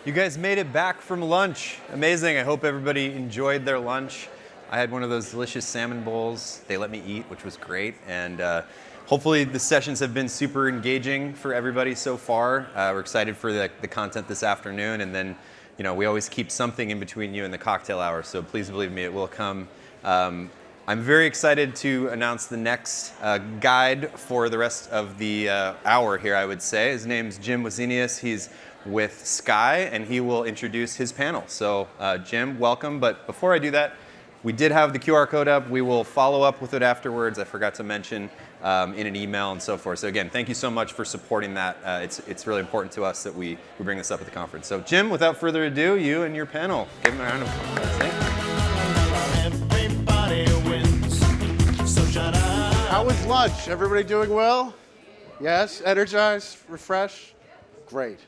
You guys made it back from lunch. Amazing. I hope everybody enjoyed their lunch. I had one of those delicious salmon bowls. They let me eat, which was great. And hopefully the sessions have been super engaging for everybody so far. We're excited for the content this afternoon. And then, we always keep something in between you and the cocktail hour. So please believe me, it will come. I'm very excited to announce the next guide for the rest of the hour here, I would say. His name's Jim Wazenius. He's with Skai, and he will introduce his panel. So Jim, welcome. But before I do that, we did have the QR code up. We will follow up with it afterwards. I forgot to mention in an email and so forth. So again, thank you so much for supporting that. It's really important to us that we bring this up at the conference. So Jim, without further ado, you and your panel. Give him a round of applause. Thank you. How was lunch? Everybody doing well? Yes? Energized? Refreshed? Great.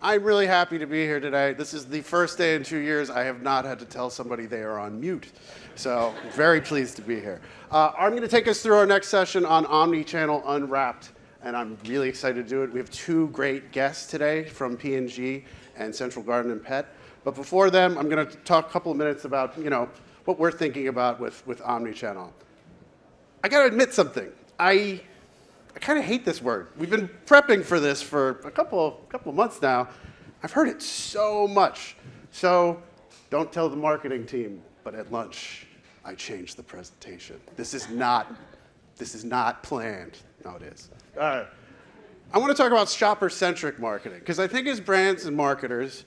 I'm really happy to be here today. This is the first day in 2 years I have not had to tell somebody they are on mute. So very pleased to be here. I'm going to take us through our next session on Omnichannel Unwrapped, and I'm really excited to do it. We have two great guests today from P&G and Central Garden and Pet. But before them, I'm going to talk a couple of minutes about what we're thinking about with Omnichannel. I got to admit something. I kind of hate this word. We've been prepping for this for a couple of months now. I've heard it so much. So don't tell the marketing team, but at lunch, I changed the presentation. This is not planned. No, it is. All right. I want to talk about shopper-centric marketing, because I think as brands and marketers,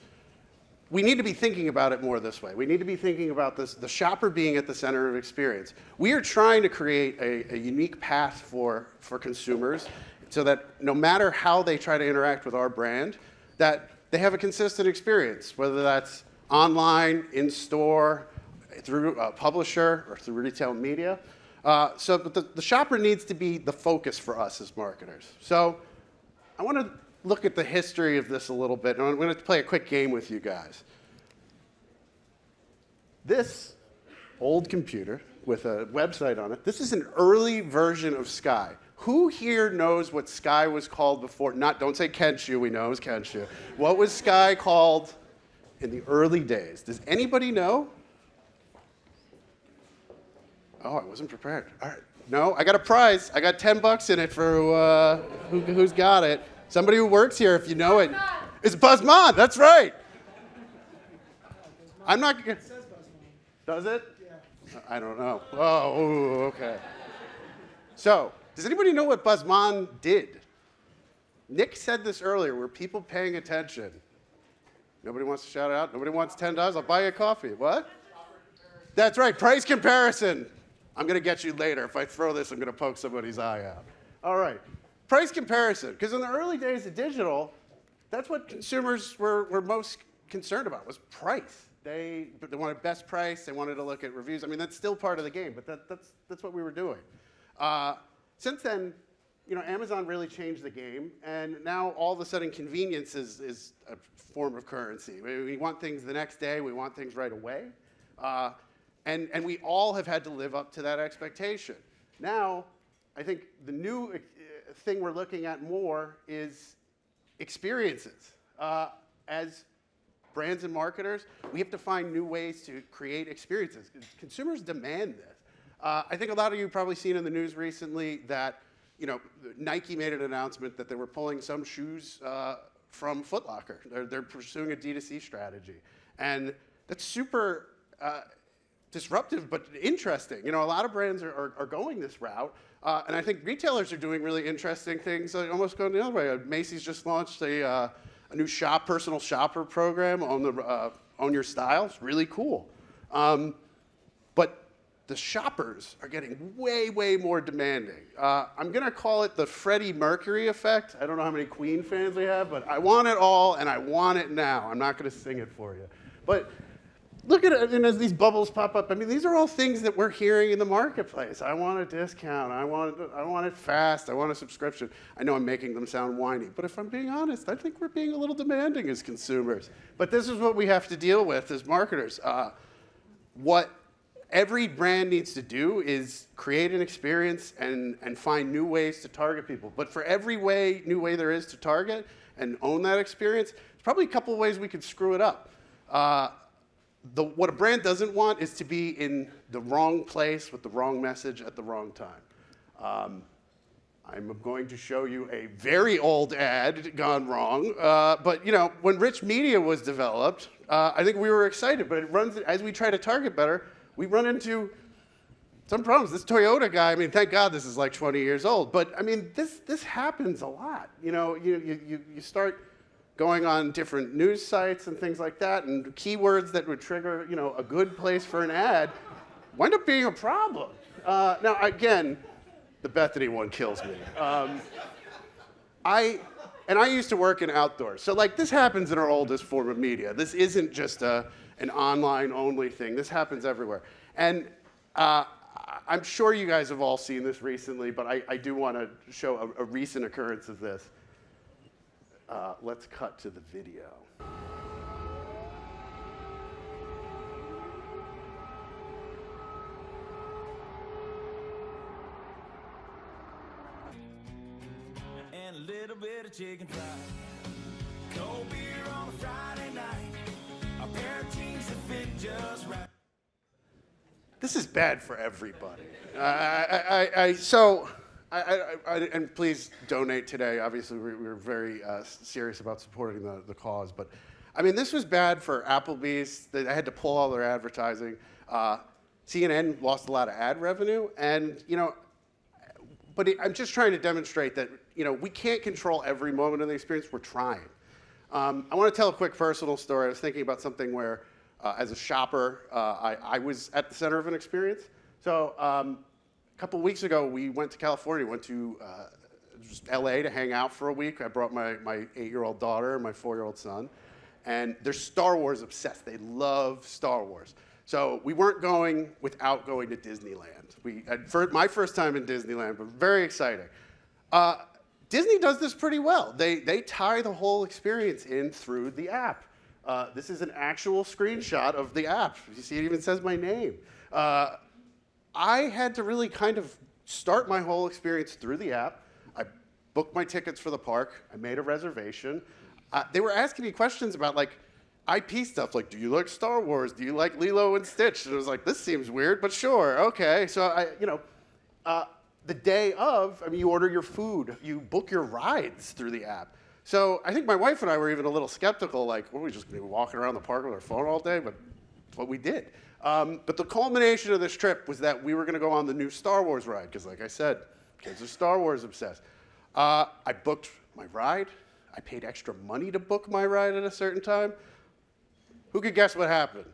we need to be thinking about it more this way. We need to be thinking about this, the shopper being at the center of experience. We are trying to create a unique path for consumers so that no matter how they try to interact with our brand, that they have a consistent experience, whether that's online, in-store, through a publisher, or through retail media. But the shopper needs to be the focus for us as marketers. So I want to look at the history of this a little bit, and I'm going to play a quick game with you guys. This old computer with a website on it, this is an early version of Skai. Who here knows what Skai was called before? Don't say Kenshu, we know it was Kenshu. What was Skai called in the early days? Does anybody know? Oh, I wasn't prepared. All right. No, I got a prize. I got $10 in it for who's got it. Somebody who works here, if you know it. It's Buzzmon, that's right. I'm not going to. It says Buzzmon. Does it? Yeah. I don't know. Oh, okay. So, does anybody know what Buzzmon did? Nick said this earlier. Were people paying attention? Nobody wants to shout it out? Nobody wants $10? I'll buy you a coffee. What? That's right, price comparison. I'm going to get you later. If I throw this, I'm going to poke somebody's eye out. All right. Price comparison, because in the early days of digital, that's what consumers were most concerned about, was price. They wanted best price, they wanted to look at reviews. I mean, that's still part of the game, but that's what we were doing. Since then, Amazon really changed the game, and now all of a sudden convenience is a form of currency. We want things the next day, we want things right away, and we all have had to live up to that expectation. Now, I think the new thing we're looking at more is experiences. As brands and marketers, we have to find new ways to create experiences. Consumers demand this. I think a lot of you have probably seen in the news recently that Nike made an announcement that they were pulling some shoes from Foot Locker. They're pursuing a D2C strategy. And that's super disruptive, but interesting. A lot of brands are going this route. And I think retailers are doing really interesting things, almost going the other way. Macy's just launched a new personal shopper program on your style. It's really cool. But the shoppers are getting way, way more demanding. I'm going to call it the Freddie Mercury effect. I don't know how many Queen fans we have, but I want it all, and I want it now. I'm not going to sing it for you. But look at it, and as these bubbles pop up, I mean, these are all things that we're hearing in the marketplace. I want a discount. I want it fast. I want a subscription. I know I'm making them sound whiny, but if I'm being honest, I think we're being a little demanding as consumers. But this is what we have to deal with as marketers. What every brand needs to do is create an experience and find new ways to target people. But for every new way there is to target and own that experience, probably a couple of ways we could screw it up. What a brand doesn't want is to be in the wrong place with the wrong message at the wrong time. I'm going to show you a very old ad gone wrong. But when Rich Media was developed, I think we were excited. But it runs, as we try to target better, we run into some problems. This Toyota guy, I mean, thank God this is like 20 years old. But I mean, this happens a lot. You start going on different news sites and things like that, and keywords that would trigger a good place for an ad wind up being a problem. Now, again, the Bethany one kills me. I used to work in outdoors, so this happens in our oldest form of media. This isn't just an online-only thing. This happens everywhere. And I'm sure you guys have all seen this recently, but I do want to show a recent occurrence of this. Let's cut to the video. And a little bit of chicken fried. Cold beer on a Friday night. A pair of jeans that fit just right. This is bad for everybody. And please donate today. Obviously, we're very serious about supporting the cause. But I mean, this was bad for Applebee's. They had to pull all their advertising. CNN lost a lot of ad revenue, and but I'm just trying to demonstrate that we can't control every moment of the experience. We're trying. I want to tell a quick personal story. I was thinking about something where, as a shopper, I was at the center of an experience. So a couple weeks ago, we went to California, went to just LA to hang out for a week. I brought my 8-year-old daughter and my 4-year-old son. And they're Star Wars obsessed. They love Star Wars. So we weren't going without going to Disneyland. My first time in Disneyland, but very exciting. Disney does this pretty well. They tie the whole experience in through the app. This is an actual screenshot of the app. You see, it even says my name. I had to really kind of start my whole experience through the app. I booked my tickets for the park. I made a reservation. They were asking me questions about IP stuff, like, do you like Star Wars? Do you like Lilo and Stitch? And I was like, this seems weird, but sure, okay. So the day of, you order your food, you book your rides through the app. So I think my wife and I were even a little skeptical, what, are we just going to be walking around the park with our phone all day? But it's what we did. But the culmination of this trip was that we were going to go on the new Star Wars ride, because like I said, kids are Star Wars obsessed. I booked my ride. I paid extra money to book my ride at a certain time. Who could guess what happened?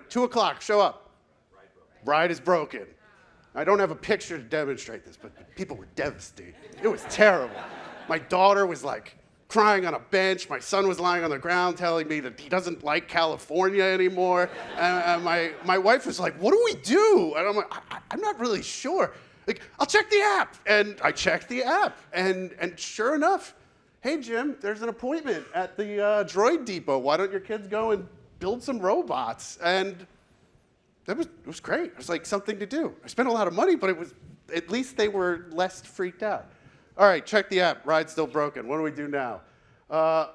2 o'clock, show up. Ride is broken. I don't have a picture to demonstrate this, but people were devastated. It was terrible. My daughter was crying on a bench. My son was lying on the ground telling me that he doesn't like California anymore. And my wife was like, what do we do? And I'm like, I'm not really sure. I'll check the app. And I checked the app. And sure enough, hey, Jim, there's an appointment at the Droid Depot. Why don't your kids go and build some robots? And it was great. It was something to do. I spent a lot of money, but at least they were less freaked out. All right, check the app. Ride's still broken. What do we do now?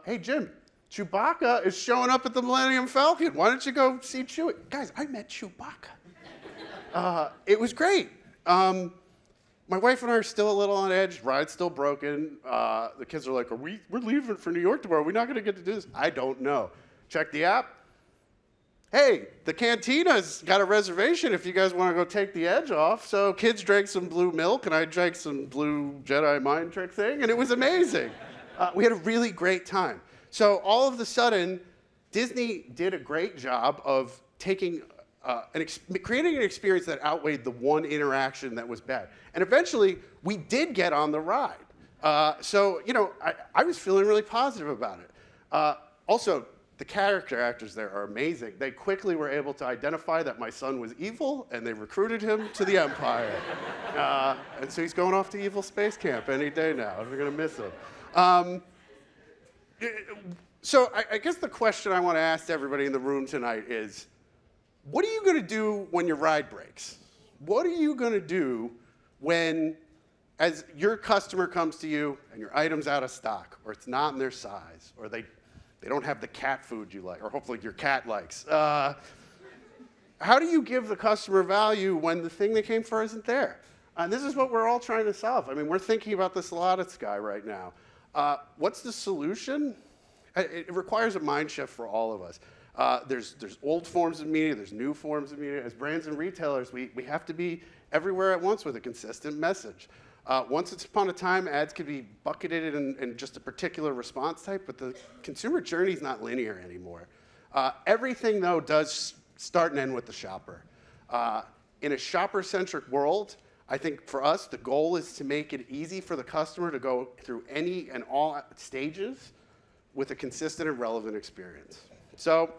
Hey, Jim, Chewbacca is showing up at the Millennium Falcon. Why don't you go see Chewie? Guys, I met Chewbacca. It was great. My wife and I are still a little on edge. Ride's still broken. The kids are like, we're leaving for New York tomorrow. We're not going to get to do this. I don't know. Check the app. Hey, the Cantina's got a reservation if you guys want to go take the edge off. So kids drank some blue milk, and I drank some blue Jedi mind trick thing, and it was amazing. We had a really great time. So all of a sudden, Disney did a great job of taking creating an experience that outweighed the one interaction that was bad. And eventually, we did get on the ride. So I was feeling really positive about it. Also, the character actors there are amazing. They quickly were able to identify that my son was evil, and they recruited him to the Empire. And so he's going off to Evil Space Camp any day now. We're going to miss him. So I guess the question I want to ask everybody in the room tonight is, what are you going to do when your ride breaks? What are you going to do when, as your customer comes to you and your item's out of stock, or it's not in their size, or they They don't have the cat food you like, or hopefully your cat likes. How do you give the customer value when the thing they came for isn't there? And this is what we're all trying to solve. I mean, we're thinking about this a lot at Skai right now. What's the solution? It requires a mind shift for all of us. There's old forms of media, there's new forms of media. As brands and retailers, we have to be everywhere at once with a consistent message. Once upon a time, ads could be bucketed in just a particular response type, but the consumer journey is not linear anymore. Everything, though, does start and end with the shopper. In a shopper-centric world, I think for us, the goal is to make it easy for the customer to go through any and all stages with a consistent and relevant experience. So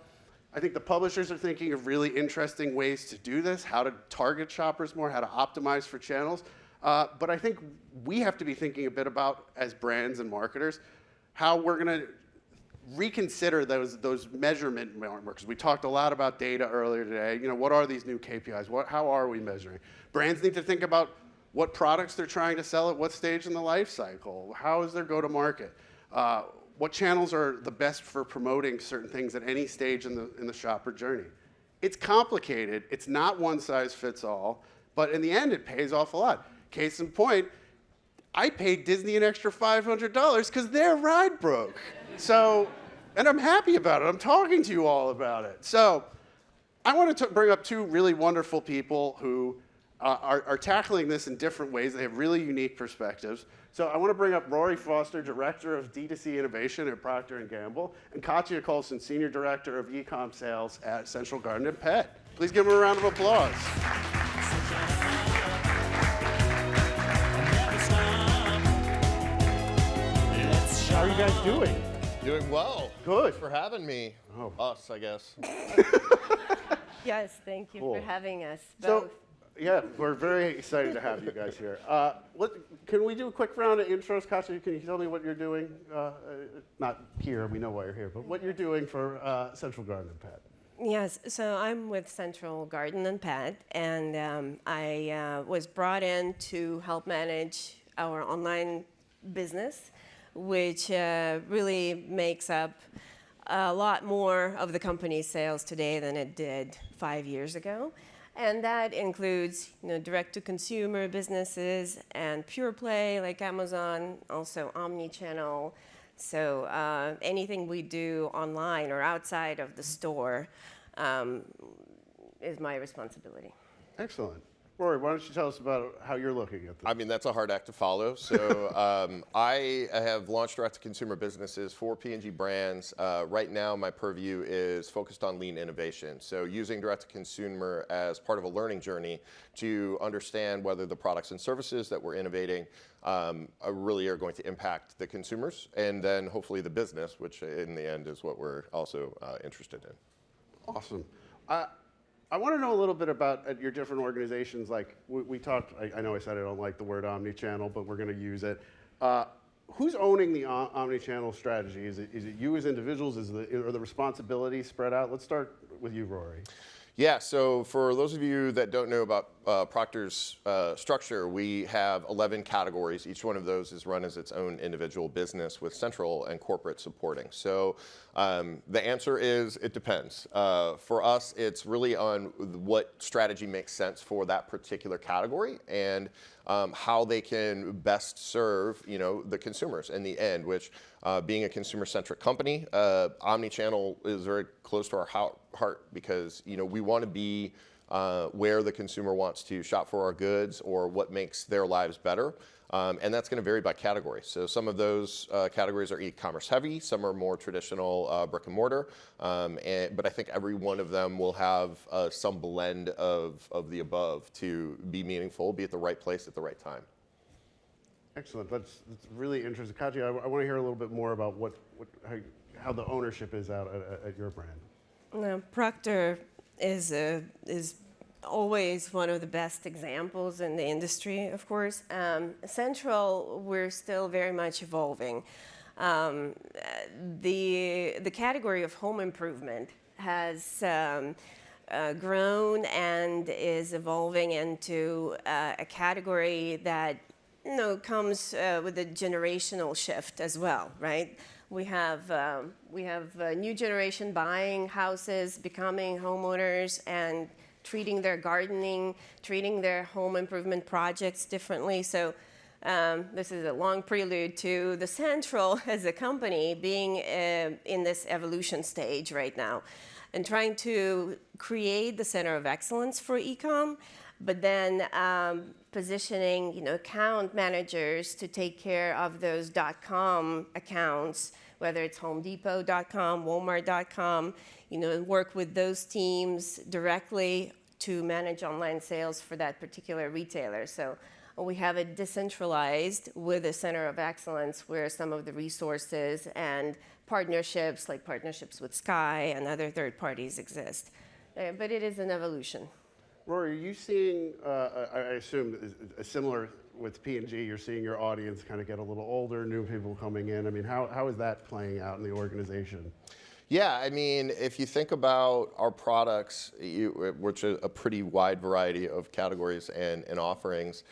I think the publishers are thinking of really interesting ways to do this, how to target shoppers more, how to optimize for channels. But I think we have to be thinking a bit about, as brands and marketers, how we're going to reconsider those measurement markers. We talked a lot about data earlier today. You know, what are these new KPIs? How are we measuring? Brands need to think about what products they're trying to sell at what stage in the life cycle. How is their go-to-market? What channels are the best for promoting certain things at any stage in the shopper journey? It's complicated. It's not one size fits all. But in the end, it pays off a lot. Case in point, I paid Disney an extra $500 because their ride broke. So, and I'm happy about it. I'm talking to you all about it. So I want to bring up two really wonderful people who are tackling this in different ways. They have really unique perspectives. So I want to bring up Rory Foster, Director of D2C Innovation at Procter & Gamble, and Katja Colson, Senior Director of E-com Sales at Central Garden & Pet. Please give them a round of applause. How are you guys doing? Doing well. Good. Thanks for having me. Oh. Us, I guess. Yes, thank you Cool. for having us So, both. yeah, we're very excited to have you guys here. Can we do a quick round of intros? Katja, can you tell me what you're doing? Not here, we know why you're here, but what you're doing for Central Garden & Pet. Yes, so I'm with Central Garden & Pet, and I was brought in to help manage our online business, which really makes up a lot more of the company's sales today than it did 5 years ago. And that includes, direct-to-consumer businesses and pure play like Amazon, also omnichannel. So anything we do online or outside of the store is my responsibility. Excellent. Rory, why don't you tell us about how you're looking at this? I mean, that's a hard act to follow. So I have launched direct-to-consumer businesses for P&G brands. Right now, my purview is focused on lean innovation. So using direct-to-consumer as part of a learning journey to understand whether the products and services that we're innovating really are going to impact the consumers and then hopefully the business, which in the end is what we're also interested in. Awesome. I want to know a little bit about your different organizations. Like we talked, I know I said I don't like the word omnichannel, but we're going to use it. Who's owning the omnichannel strategy? Is it you as individuals? Are the responsibilities spread out? Let's start with you, Rory. Yeah, so for those of you that don't know about Procter's structure, we have 11 categories. Each one of those is run as its own individual business with central and corporate supporting. So the answer is it depends. For us, it's really on what strategy makes sense for that particular category and how they can best serve the consumers in the end, which being a consumer-centric company, omnichannel is very close to our heart because we want to be where the consumer wants to shop for our goods or what makes their lives better. And that's going to vary by category. So some of those categories are e-commerce heavy, some are more traditional brick and mortar, but I think every one of them will have some blend of the above to be meaningful, be at the right place at the right time. Excellent. That's really interesting. Katja, I want to hear a little bit more about how the ownership is out at your brand. Procter is always one of the best examples in the industry, of course. Central, we're still very much evolving. The category of home improvement has grown and is evolving into a category that comes with a generational shift as well, right? We have a new generation buying houses, becoming homeowners, and treating their gardening, treating their home improvement projects differently. So this is a long prelude to the Central as a company being in this evolution stage right now, and trying to create the center of excellence for e-com, but then positioning account managers to take care of those .com accounts, whether it's HomeDepot.com, Walmart.com, work with those teams directly to manage online sales for that particular retailer. So we have it decentralized with a center of excellence where some of the resources and partnerships, like partnerships with Skai and other third parties, exist. But it is an evolution. Rory, are you seeing, I assume, similar with P&G, you're seeing your audience kind of get a little older, new people coming in. I mean, how is that playing out in the organization? Yeah, I mean, if you think about our products, which are a pretty wide variety of categories and offerings,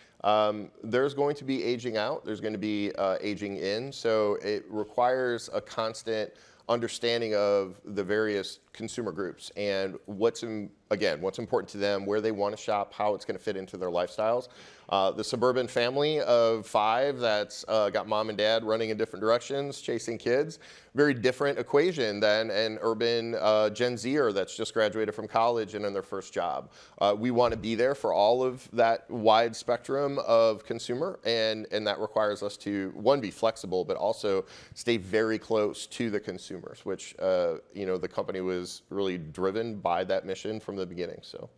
there's going to be aging out, there's going to be aging in, so it requires a constant understanding of the various consumer groups and what's important to them, where they want to shop, how it's going to fit into their lifestyles. The suburban family of 5 that's got mom and dad running in different directions, chasing kids, very different equation than an urban Gen Zer that's just graduated from college and in their first job. We want to be there for all of that wide spectrum of consumer, and that requires us to, one, be flexible, but also stay very close to the consumers, which the company was really driven by that mission from the beginning. So.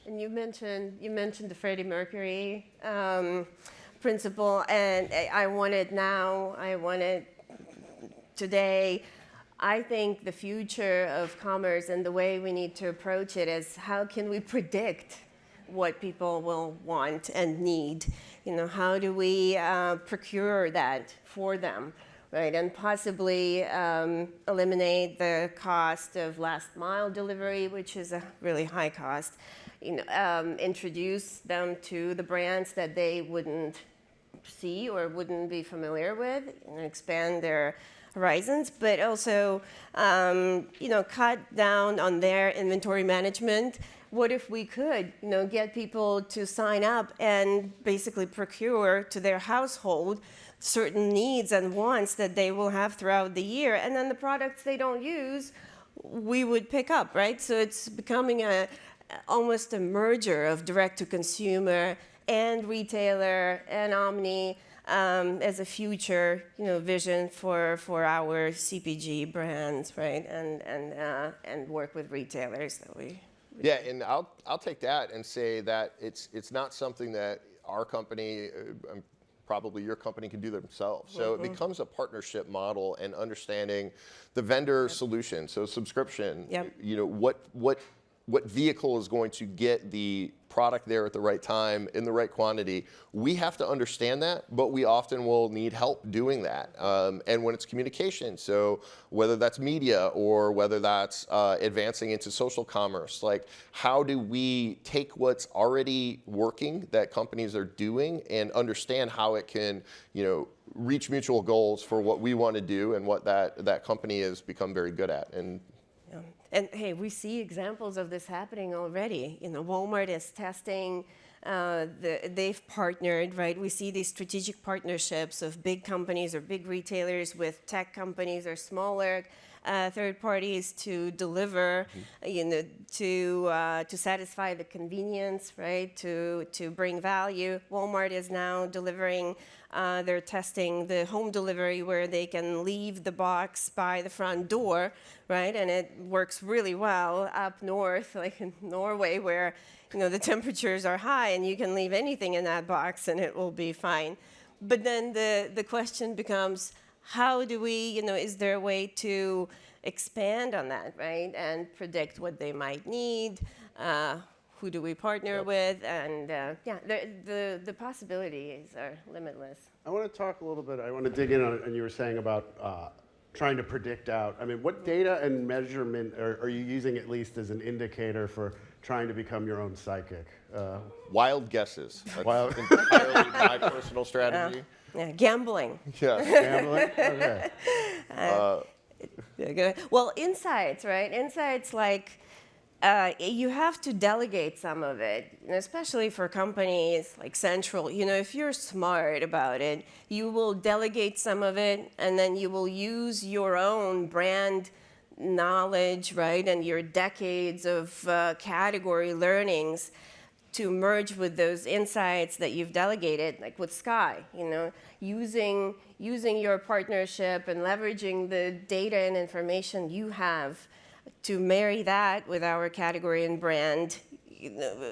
And you mentioned the Freddie Mercury principle, and I want it today. I think the future of commerce and the way we need to approach it is how can we predict what people will want and need? How do we procure that for them, right? And possibly eliminate the cost of last mile delivery, which is a really high cost. Introduce them to the brands that they wouldn't see or wouldn't be familiar with, expand their horizons, but also, cut down on their inventory management. What if we could, get people to sign up and basically procure to their household certain needs and wants that they will have throughout the year, and then the products they don't use, we would pick up, right? So it's becoming almost a merger of direct-to-consumer and retailer and omni as a future, vision for our CPG brands, right? And work with retailers that we. Yeah, and I'll take that and say that it's not something that our company, probably your company, can do themselves. So it becomes a partnership model and understanding the vendor solution. So subscription. Yep. What vehicle is going to get the product there at the right time in the right quantity. We have to understand that, but we often will need help doing that. And when it's communication, so whether that's media or whether that's advancing into social commerce, like how do we take what's already working that companies are doing and understand how it can, reach mutual goals for what we want to do and what that company has become very good at. And hey, we see examples of this happening already. Walmart is testing. They've partnered, right? We see these strategic partnerships of big companies or big retailers with tech companies or smaller third parties to deliver, to satisfy the convenience, right? To bring value. Walmart is now delivering. They're testing the home delivery where they can leave the box by the front door, right? And it works really well up north, like in Norway, where the temperatures are high and you can leave anything in that box and it will be fine. But then the question becomes, how do we, is there a way to expand on that, right? And predict what they might need. Who do we partner with? And the possibilities are limitless. I want to talk a little bit, I want to dig in on, and you were saying about trying to predict out? I mean, what data and measurement are you using at least as an indicator for trying to become your own psychic? Wild guesses. That's Wild- entirely my personal strategy. Yeah, gambling. Yes. Gambling? Okay. Well, insights, right? Insights like you have to delegate some of it, especially for companies like Central. If you're smart about it, you will delegate some of it, and then you will use your own brand knowledge, right, and your decades of category learnings to merge with those insights that you've delegated, like with Skai, using your partnership and leveraging the data and information you have to marry that with our category and brand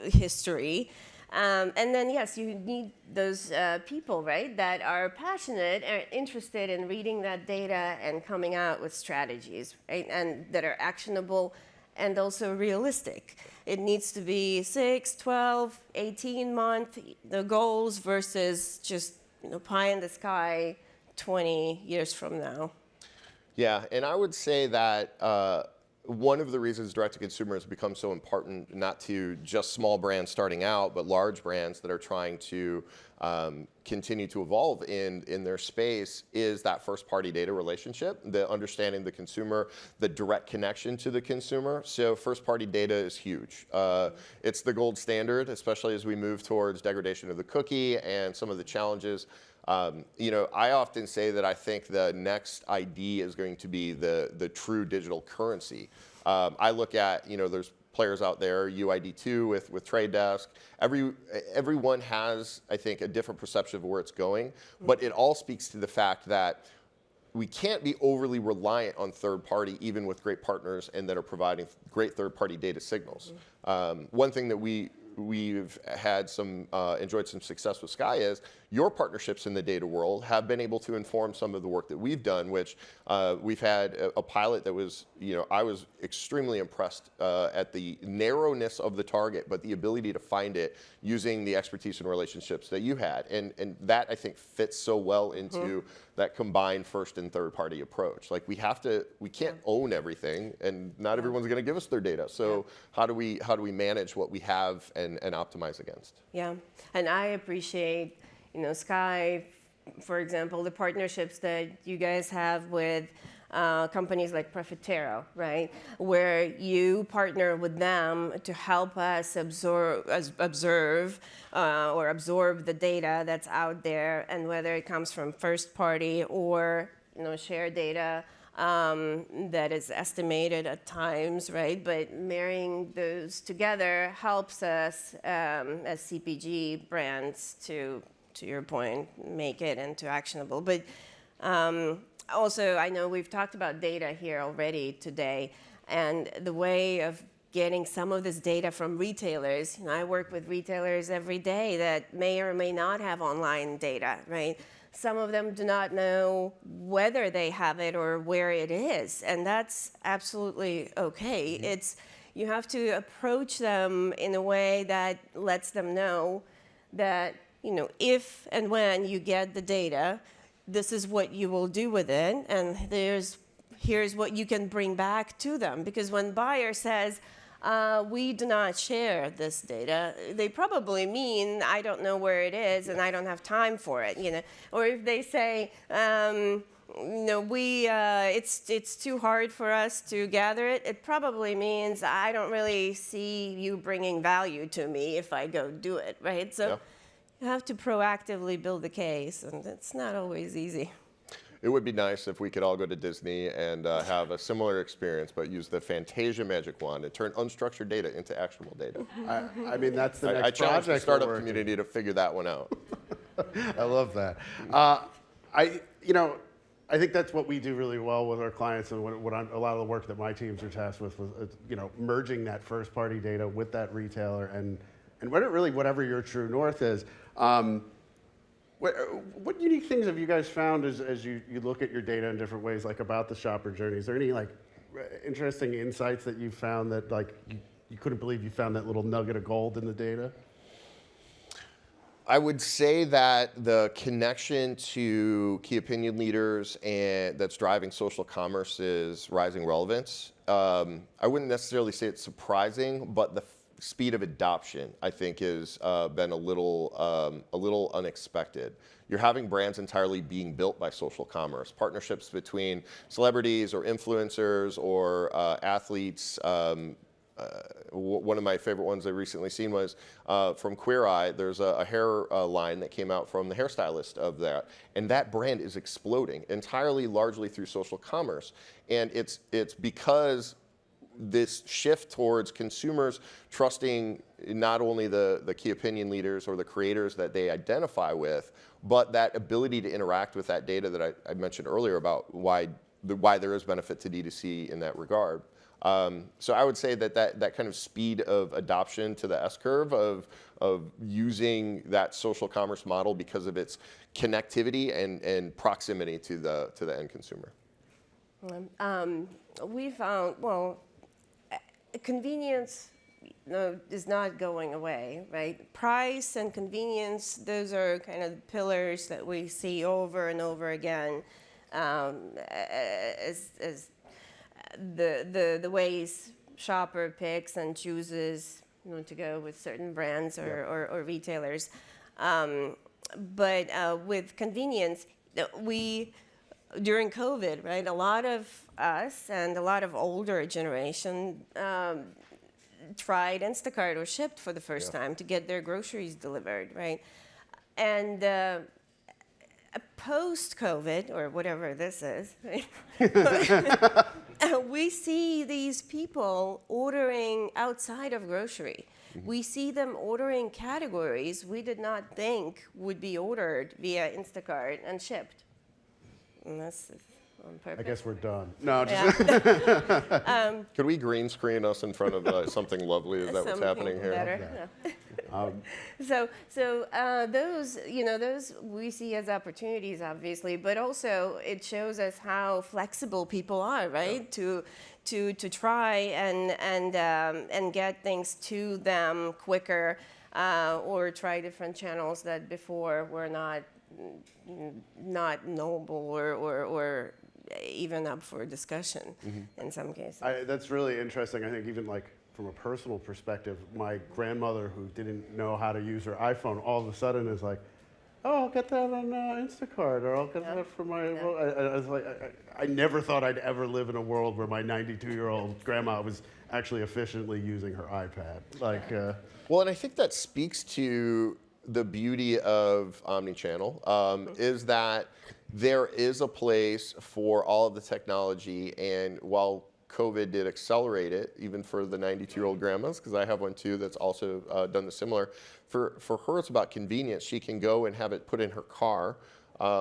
history. And then, yes, you need those people, right, that are passionate and interested in reading that data and coming out with strategies, right, and that are actionable and also realistic. It needs to be 6, 12, 18-month the goals versus just pie in the sky 20 years from now. Yeah, and I would say that one of the reasons direct-to-consumer has become so important, not to just small brands starting out, but large brands that are trying to continue to evolve in their space, is that first-party data relationship, the understanding the consumer, the direct connection to the consumer. So first-party data is huge. It's the gold standard, especially as we move towards degradation of the cookie and some of the challenges. I often say that I think the next ID is going to be the true digital currency. I look at, there's players out there, UID2 with Trade Desk. Everyone has, I think, a different perception of where it's going, but it all speaks to the fact that we can't be overly reliant on third party, even with great partners and that are providing great third party data signals. One thing that we've had enjoyed some success with Skai is your partnerships in the data world have been able to inform some of the work that we've done, which we've had a pilot that was, I was extremely impressed at the narrowness of the target, but the ability to find it using the expertise and relationships that you had. And that, I think, fits so well into that combined first and third party approach. Like we can't own everything, and not everyone's going to give us their data. So how do we manage what we have and optimize against? Yeah, and I appreciate, Skai, for example, the partnerships that you guys have with companies like Profitero, right? Where you partner with them to help us absorb the data that's out there, and whether it comes from first party or shared data that is estimated at times, right? But marrying those together helps us as CPG brands to your point, make it into actionable. But also, I know we've talked about data here already today, and the way of getting some of this data from retailers. I work with retailers every day that may or may not have online data, right? Some of them do not know whether they have it or where it is, and that's absolutely okay. You have to approach them in a way that lets them know that, if and when you get the data, this is what you will do with it, and here's what you can bring back to them. Because when buyer says, we do not share this data, they probably mean I don't know where it is and I don't have time for it, Or if they say, it's too hard for us to gather it, it probably means I don't really see you bringing value to me if I go do it, right? So you have to proactively build the case, and it's not always easy. It would be nice if we could all go to Disney and have a similar experience, but use the Fantasia magic wand and turn unstructured data into actionable data. I mean, that's the next I challenge the project startup we're working. community to figure that one out. I love that. I think that's what we do really well with our clients, and a lot of the work that my teams are tasked with was, merging that first-party data with that retailer, and whatever your true north is. What unique things have you guys found as you look at your data in different ways, like about the shopper journey? Is there any interesting insights that you found that you couldn't believe you found that little nugget of gold in the data? I would say that the connection to key opinion leaders and that's driving social commerce is rising relevance. I wouldn't necessarily say it's surprising, but the speed of adoption, I think, has been a little unexpected. You're having brands entirely being built by social commerce, partnerships between celebrities or influencers or athletes. One of my favorite ones I've recently seen was from Queer Eye. There's a hair line that came out from the hairstylist of that, and that brand is exploding entirely, largely through social commerce. And it's because this shift towards consumers trusting not only the key opinion leaders or the creators that they identify with, but that ability to interact with that data that I mentioned earlier about why there is benefit to D2C in that regard. So I would say that kind of speed of adoption to the S-curve of using that social commerce model because of its connectivity and proximity to the end consumer. We found, well, convenience is not going away, right? Price and convenience, those are kind of pillars that we see over and over again as the ways shopper picks and chooses to go with certain brands or retailers. But with convenience, during COVID, right, a lot of us and a lot of older generation tried Instacart or Shipt for the first time to get their groceries delivered, right? And post-COVID, or whatever this is, right? We see these people ordering outside of grocery. We see them ordering categories we did not think would be ordered via Instacart and Shipt. And that's on purpose. I guess we're done. No, just Could we green screen us in front of something lovely? Is that what's happening here? Better. So those we see as opportunities, obviously, but also it shows us how flexible people are, right? To try and get things to them quicker, or try different channels that before were not knowable or even up for discussion in some cases. That's really interesting. I think even like from a personal perspective, my grandmother who didn't know how to use her iPhone all of a sudden is like, oh, I'll get that on Instacart, or I'll get that from my, I was like, I never thought I'd ever live in a world where my 92-year-old grandma was actually efficiently using her iPad. Like, Well, and I think that speaks to the beauty of omnichannel, is that there is a place for all of the technology, and while COVID did accelerate it, even for the 92-year-old grandmas, because I have one too that's also done the similar. For her, it's about convenience. She can go and have it put in her car,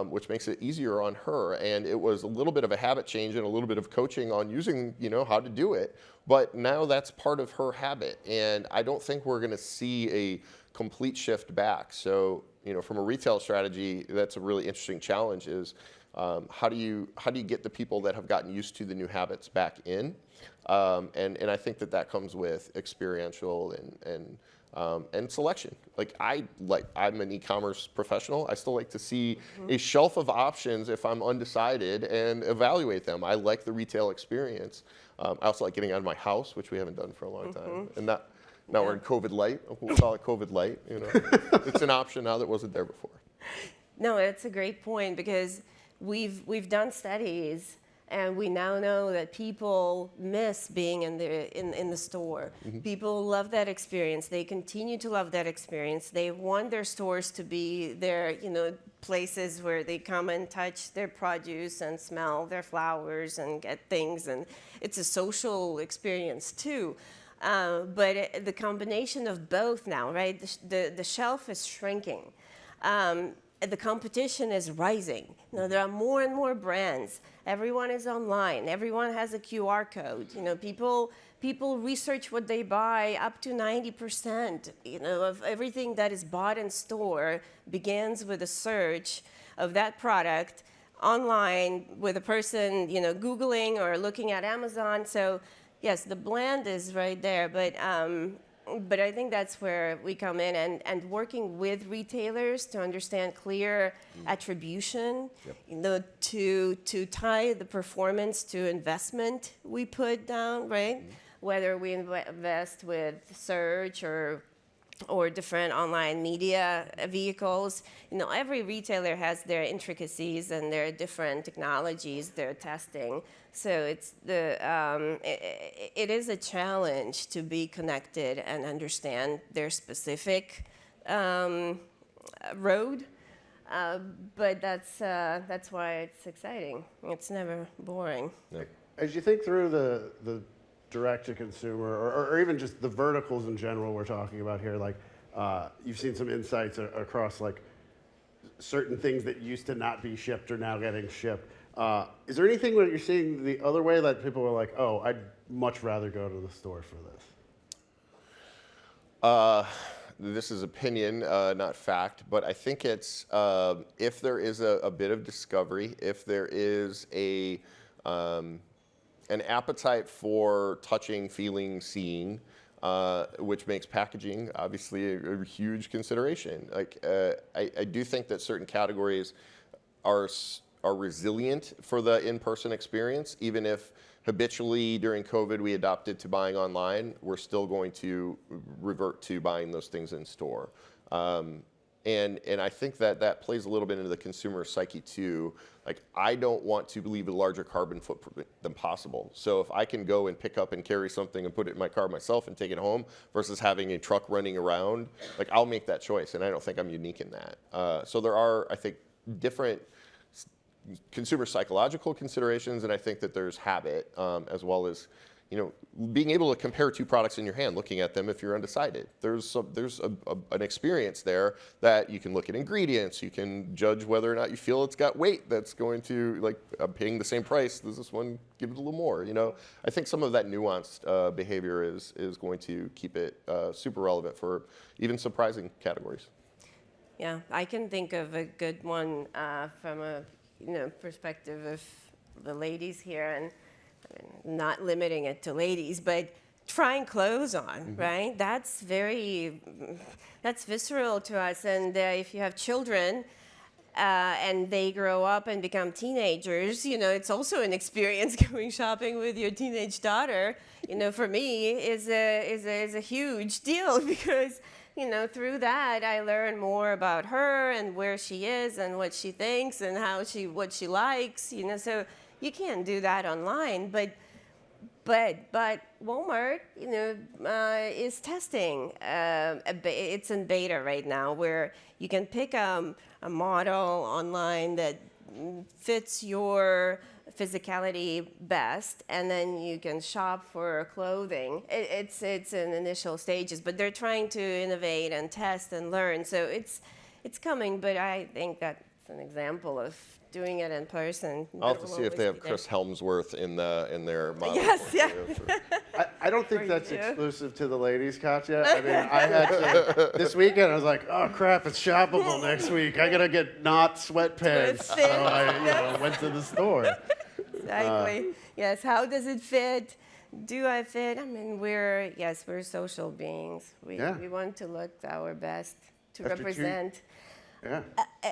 which makes it easier on her. And it was a little bit of a habit change and a little bit of coaching on using, how to do it. But now that's part of her habit, and I don't think we're going to see a complete shift back. So, from a retail strategy, that's a really interesting challenge. Is how do you get the people that have gotten used to the new habits back in? And I think that comes with experiential and selection. I'm an e-commerce professional. I still like to see a shelf of options if I'm undecided and evaluate them. I like the retail experience. I also like getting out of my house, which we haven't done for a long time. And now we're in COVID light. We'll call it COVID light. It's an option now that wasn't there before. No, it's a great point, because we've done studies, and we now know that people miss being in the store. People love that experience. They continue to love that experience. They want their stores to be their places where they come and touch their produce and smell their flowers and get things, and it's a social experience too. But the combination of both now, right? The shelf is shrinking. The competition is rising. There are more and more brands. Everyone is online. Everyone has a QR code. People research what they buy. Up to 90%, of everything that is bought in store begins with a search of that product online with a person, Googling or looking at Amazon. So yes, the blend is right there, but but I think that's where we come in and working with retailers to understand clear attribution, to tie the performance to investment we put down, right? Whether we invest with search or different online media vehicles. Every retailer has their intricacies and their different technologies they're testing. So it is a challenge to be connected and understand their specific road. But that's why it's exciting. It's never boring. As you think through the direct-to-consumer, or even just the verticals in general we're talking about here, like you've seen some insights across like certain things that used to not be shipped are now getting shipped. Is there anything that you're seeing the other way that people are like, oh, I'd much rather go to the store for this? This is opinion, not fact, but I think it's if there is a bit of discovery, if there is an appetite for touching, feeling, seeing, which makes packaging obviously a huge consideration. Like I do think that certain categories are resilient for the in-person experience, even if habitually during COVID we adopted to buying online, we're still going to revert to buying those things in store. And I think that plays a little bit into the consumer psyche too. Like, I don't want to leave a larger carbon footprint than possible. So if I can go and pick up and carry something and put it in my car myself and take it home versus having a truck running around, like, I'll make that choice. And I don't think I'm unique in that. So there are, I think, different consumer psychological considerations, and I think that there's habit as well as, being able to compare two products in your hand, looking at them if you're undecided. There's an experience there that you can look at ingredients, you can judge whether or not you feel it's got weight that's going to, like, I'm paying the same price, does this one give it a little more, I think some of that nuanced behavior is going to keep it super relevant for even surprising categories. Yeah, I can think of a good one from a perspective of the ladies here, and not limiting it to ladies, but trying clothes on, right? That's visceral to us. And if you have children and they grow up and become teenagers, it's also an experience going shopping with your teenage daughter. For me, is a huge deal because through that I learn more about her and where she is and what she thinks and what she likes. So you can't do that online, but Walmart, is testing. It's in beta right now, where you can pick a model online that fits your physicality best, and then you can shop for clothing. It's in initial stages, but they're trying to innovate and test and learn. So it's coming, but I think that's an example of doing it in person. I'll have to see if they have Chris Helmsworth in their model. Yes, yeah. I don't think that's exclusive to the ladies, Katya. I mean, I had to, this weekend I was like, oh crap, it's shoppable next week. I gotta get not sweatpants. So I went to the store. Exactly. Yes. How does it fit? Do I fit? I mean, we're social beings. We want to look our best to represent. Yeah.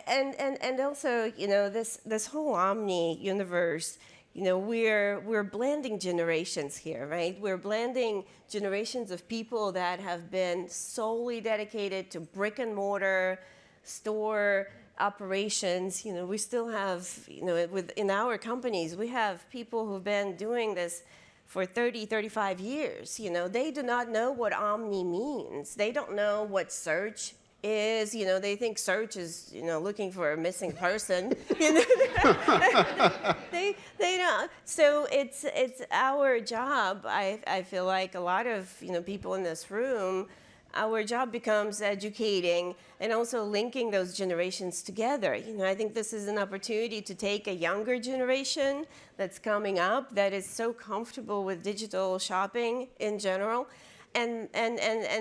And also, this whole Omni universe, we're blending generations here, right? We're blending generations of people that have been solely dedicated to brick and mortar store operations. We still have, in our companies, we have people who've been doing this for 30, 35 years. They do not know what Omni means. They don't know what search is. They think search is, looking for a missing person. They don't. So it's our job. I feel like a lot of people in this room, our job becomes educating and also linking those generations together. I think this is an opportunity to take a younger generation that's coming up that is so comfortable with digital shopping in general, and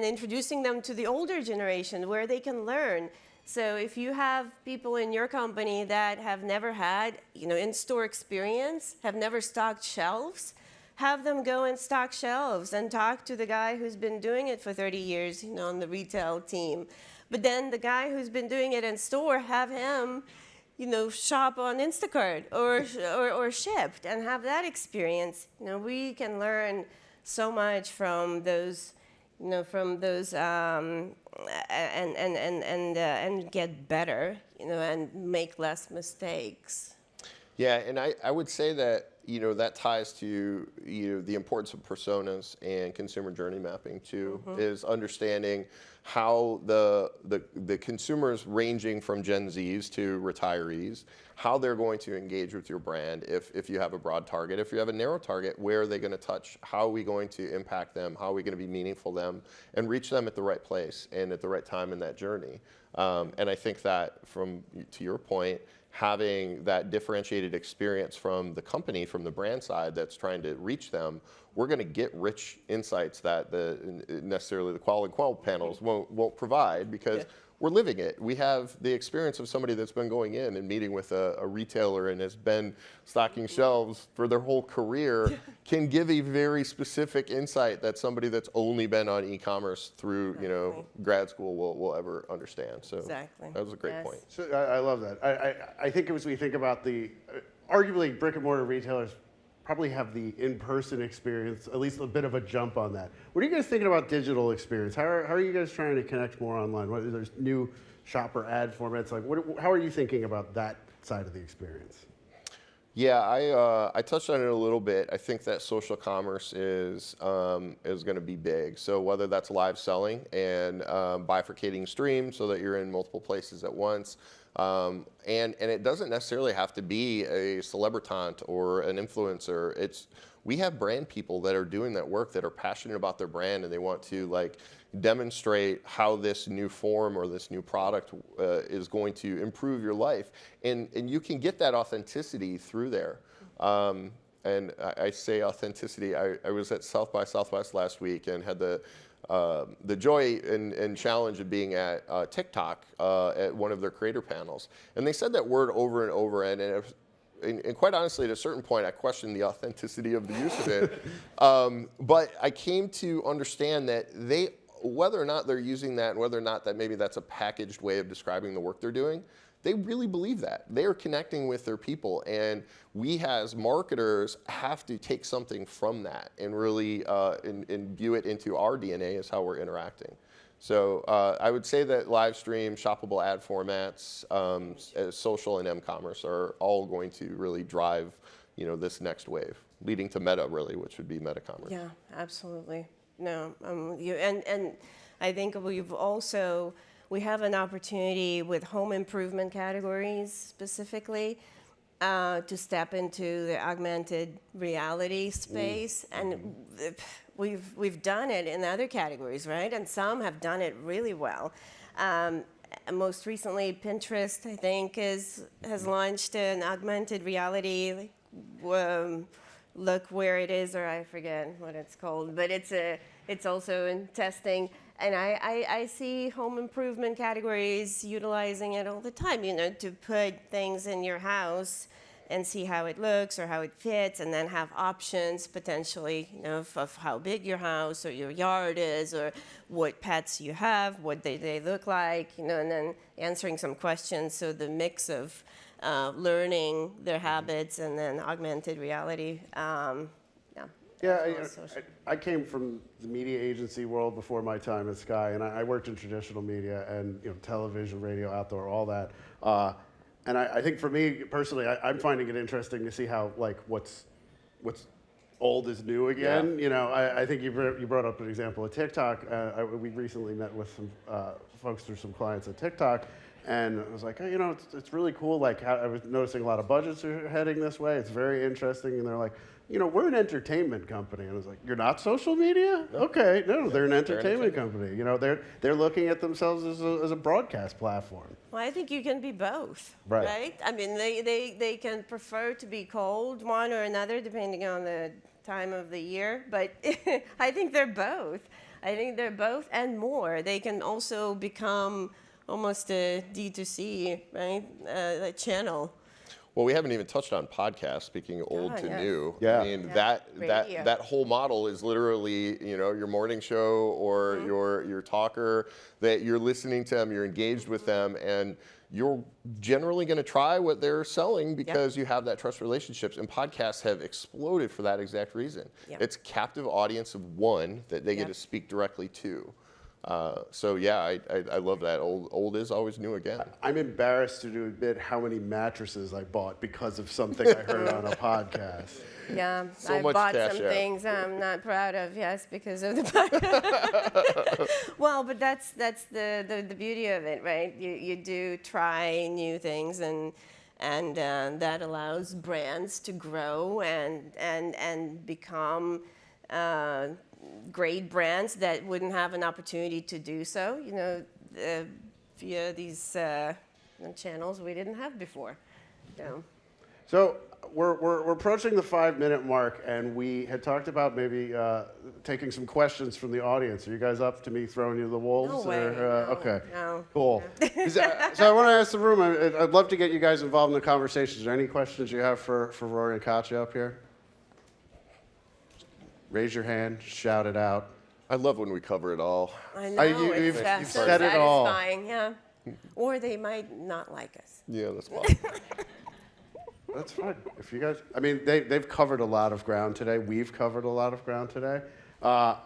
introducing them to the older generation where they can learn. So if you have people in your company that have never had, in-store experience, have never stocked shelves, have them go and stock shelves and talk to the guy who's been doing it for 30 years, on the retail team. But then the guy who's been doing it in store, have him, shop on Instacart or Shipped and have that experience. We can learn so much from those, and get better, and make less mistakes. Yeah, and I would say that that ties to the importance of personas and consumer journey mapping too, is understanding how the consumers ranging from Gen Zs to retirees, how they're going to engage with your brand if you have a broad target. If you have a narrow target, where are they going to touch? How are we going to impact them? How are we going to be meaningful to them and reach them at the right place and at the right time in that journey? And I think that to your point, having that differentiated experience from the company, from the brand side that's trying to reach them, we're going to get rich insights that necessarily the qual and qual panels won't provide, because we're living it. We have the experience of somebody that's been going in and meeting with a retailer and has been stocking shelves for their whole career, can give a very specific insight that somebody that's only been on e-commerce through grad school will ever understand. So exactly. That was a great point. So I love that. I think as we think about arguably brick and mortar retailers probably have the in-person experience, at least a bit of a jump on that. What are you guys thinking about digital experience? How are you guys trying to connect more online? There's new shopper ad formats. How are you thinking about that side of the experience? Yeah, I touched on it a little bit. I think that social commerce is going to be big. So whether that's live selling and bifurcating streams so that you're in multiple places at once, and it doesn't necessarily have to be a celebritant or an influencer. We have brand people that are doing that work, that are passionate about their brand, and they want to demonstrate how this new form or this new product is going to improve your life. And you can get that authenticity through there. And I say authenticity. I was at South by Southwest last week and had the joy and challenge of being at TikTok at one of their creator panels. And they said that word over and over, and quite honestly, at a certain point, I questioned the authenticity of the use of it. But I came to understand that whether or not they're using that, and whether or not that maybe that's a packaged way of describing the work they're doing, they really believe that. They are connecting with their people, and we as marketers have to take something from that and really imbue it into our DNA as how we're interacting. So I would say that live stream, shoppable ad formats, social and m-commerce are all going to really drive this next wave, leading to meta really, which would be meta commerce. Yeah, absolutely. No, and I think we have an opportunity with home improvement categories specifically to step into the augmented reality space, and we've done it in other categories, right? And some have done it really well. Most recently, Pinterest, I think, has launched an augmented reality. Look where it is, or I forget what it's called, but it's also in testing. And I see home improvement categories utilizing it all the time, to put things in your house and see how it looks or how it fits, and then have options potentially, of how big your house or your yard is, or what pets you have, what they look like, and then answering some questions. So the mix of learning their habits and then augmented reality. I came from the media agency world before my time at Skai, and I worked in traditional media and television, radio, outdoor, all that. And I think for me personally, I'm finding it interesting to see how what's old is new again. Yeah. I think you brought up an example of TikTok. We recently met with some folks through some clients at TikTok. And I was like, it's really cool. I was noticing a lot of budgets are heading this way. It's very interesting. And they're like, we're an entertainment company. And I was like, you're not social media? Okay, no, they're an entertainment company. They're looking at themselves as a broadcast platform. Well, I think you can be both, right? Right? I mean, they can prefer to be called one or another depending on the time of the year. But I think they're both. I think they're both and more. They can also become almost a D2C, right, a channel. Well, we haven't even touched on podcasts. Speaking of old to yes. new, Yeah. I mean Yeah. that Radio. that whole model is literally, your morning show or your talker that you're listening to them, you're engaged with them, and you're generally going to try what they're selling because you have that trust relationships. And podcasts have exploded for that exact reason. Yep. It's captive audience of one that they get to speak directly to. So yeah, I love that. Old is always new again. I'm embarrassed to admit how many mattresses I bought because of something I heard on a podcast. Yeah, So I much bought cash some out. things I'm not proud of, yes, because of the podcast. Well, but that's the beauty of it, right? You do try new things, and that allows brands to grow and become great brands that wouldn't have an opportunity to do so, via these channels we didn't have before. So we're approaching the 5-minute mark, and we had talked about maybe taking some questions from the audience. Are you guys up to me throwing you the wolves? No way, no, Okay. no. Cool. So I want to ask the room. I'd love to get you guys involved in the conversation. Is there any questions you have for Rory and Katya up here? Raise your hand. Shout it out. I love when we cover it all. I know, you've it's so said it all. satisfying, yeah. Or they might not like us. Yeah, that's wild. That's fine. If you guys, I mean, they've covered a lot of ground today. We've covered a lot of ground today. I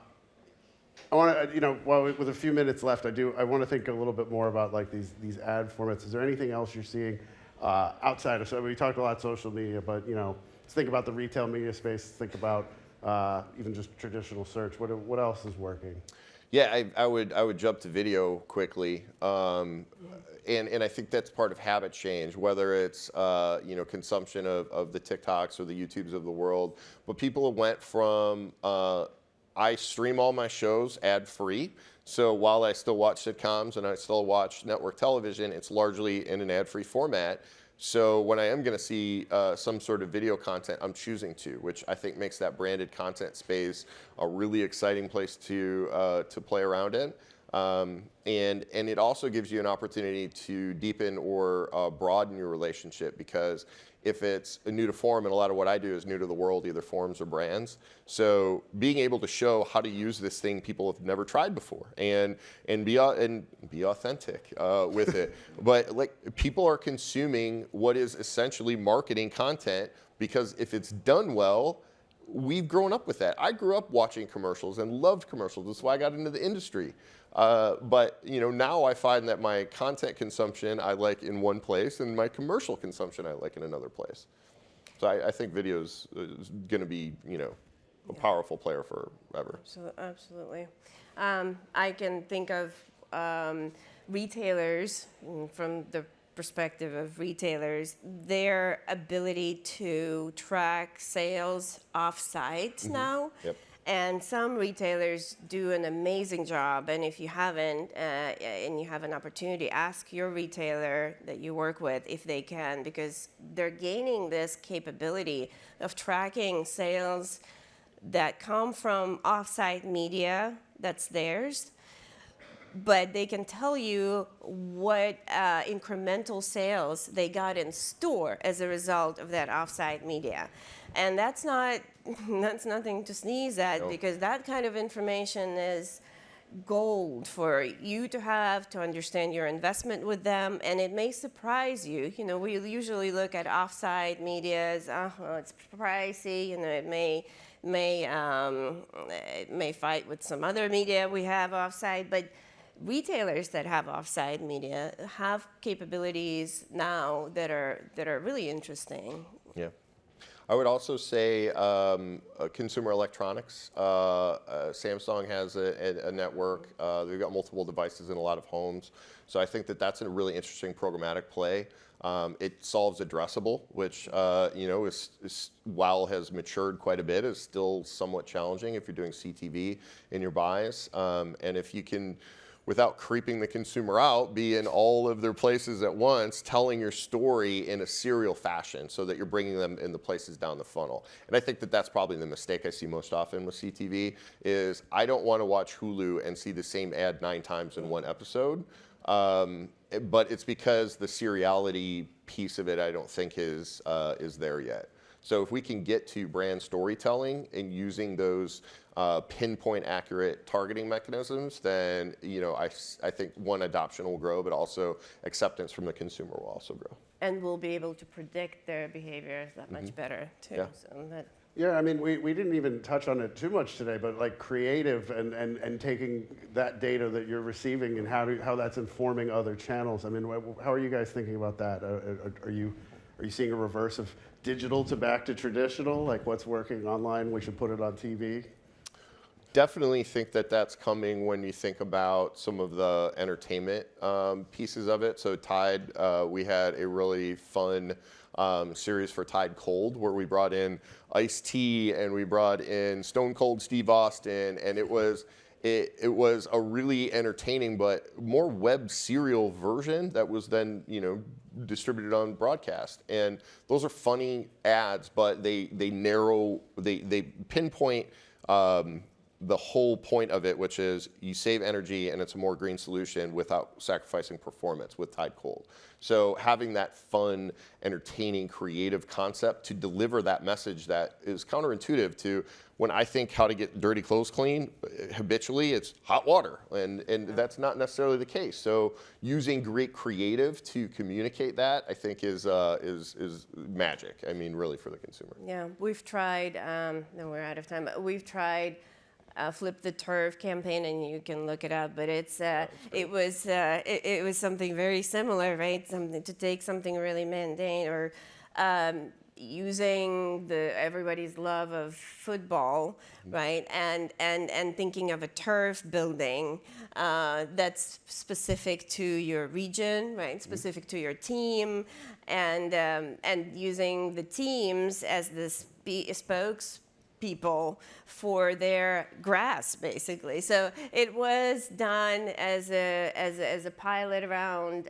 want to, with a few minutes left, I want to think a little bit more about like these ad formats. Is there anything else you're seeing outside of? So we talked a lot social media, but let's think about the retail media space. Think about even just traditional search. What else is working? Yeah, I would jump to video quickly, and I think that's part of habit change, whether it's consumption of the TikToks or the YouTubes of the world. But people went from I stream all my shows ad free, so while I still watch sitcoms and I still watch network television, it's largely in an ad free format. So when I am going to see some sort of video content, I'm choosing to, which I think makes that branded content space a really exciting place to play around in. And it also gives you an opportunity to deepen or broaden your relationship, because if it's new to form, and a lot of what I do is new to the world, either forms or brands. So being able to show how to use this thing people have never tried before, and be authentic with it. But like, people are consuming what is essentially marketing content, because if it's done well, we've grown up with that. I grew up watching commercials and loved commercials. That's why I got into the industry. But now I find that my content consumption I like in one place, and my commercial consumption I like in another place. So I think video is going to be a powerful player forever. Absolutely. I can think of retailers, from the perspective of retailers, their ability to track sales off-site now. Yep. And some retailers do an amazing job. And if you haven't, and you have an opportunity, ask your retailer that you work with if they can, because they're gaining this capability of tracking sales that come from off-site media that's theirs, but they can tell you what incremental sales they got in store as a result of that off-site media. And that's nothing to sneeze at, No. because that kind of information is gold for you to have to understand your investment with them, and it may surprise you. We usually look at off-site media as, it's pricey, it may fight with some other media we have off-site, but retailers that have off-site media have capabilities now that are really interesting. Yeah. I would also say consumer electronics. Samsung has a network. They've got multiple devices in a lot of homes. So I think that that's a really interesting programmatic play. It solves addressable, which while has matured quite a bit, is still somewhat challenging if you're doing CTV in your buys. And if you can, without creeping the consumer out, be in all of their places at once, telling your story in a serial fashion so that you're bringing them in the places down the funnel. And I think that that's probably the mistake I see most often with CTV is I don't want to watch Hulu and see the same ad 9 times in one episode. But it's because the seriality piece of it I don't think is there yet. So if we can get to brand storytelling and using those pinpoint accurate targeting mechanisms, then I think one, adoption will grow, but also acceptance from the consumer will also grow. And we'll be able to predict their behaviors that much better too. Yeah. So that, Yeah, I mean, we didn't even touch on it too much today, but like creative and taking that data that you're receiving and how that's informing other channels. I mean, how are you guys thinking about that? Are you seeing a reverse of digital to back to traditional? Like what's working online, we should put it on TV? Definitely think that that's coming when you think about some of the entertainment pieces of it. So Tide, we had a really fun series for Tide Cold where we brought in Ice-T and we brought in Stone Cold Steve Austin, and it was a really entertaining but more web serial version that was then distributed on broadcast. And those are funny ads, but they pinpoint the whole point of it, which is you save energy and it's a more green solution without sacrificing performance with Tide Cold. So having that fun, entertaining, creative concept to deliver that message that is counterintuitive to when I think how to get dirty clothes clean, habitually it's hot water, and that's not necessarily the case. So using great creative to communicate that, I think is magic. I mean, really for the consumer. yeah, we've tried. No, we're out of time. But we've tried. Flip the Turf campaign, and you can look it up. But it was something very similar, right? Something to take something really mundane, or using everybody's love of football, right? And thinking of a turf building that's specific to your region, right? Specific to your team, and using the teams as the spokespeople for their grass, basically. So it was done as a pilot around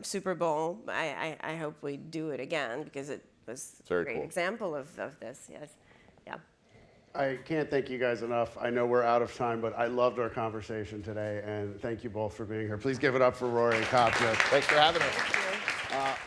Super Bowl. I hope we do it again because it was a great example of this. Yes, yeah. I can't thank you guys enough. I know we're out of time, but I loved our conversation today, and thank you both for being here. Please give it up for Rory and Katja. Thanks for having us.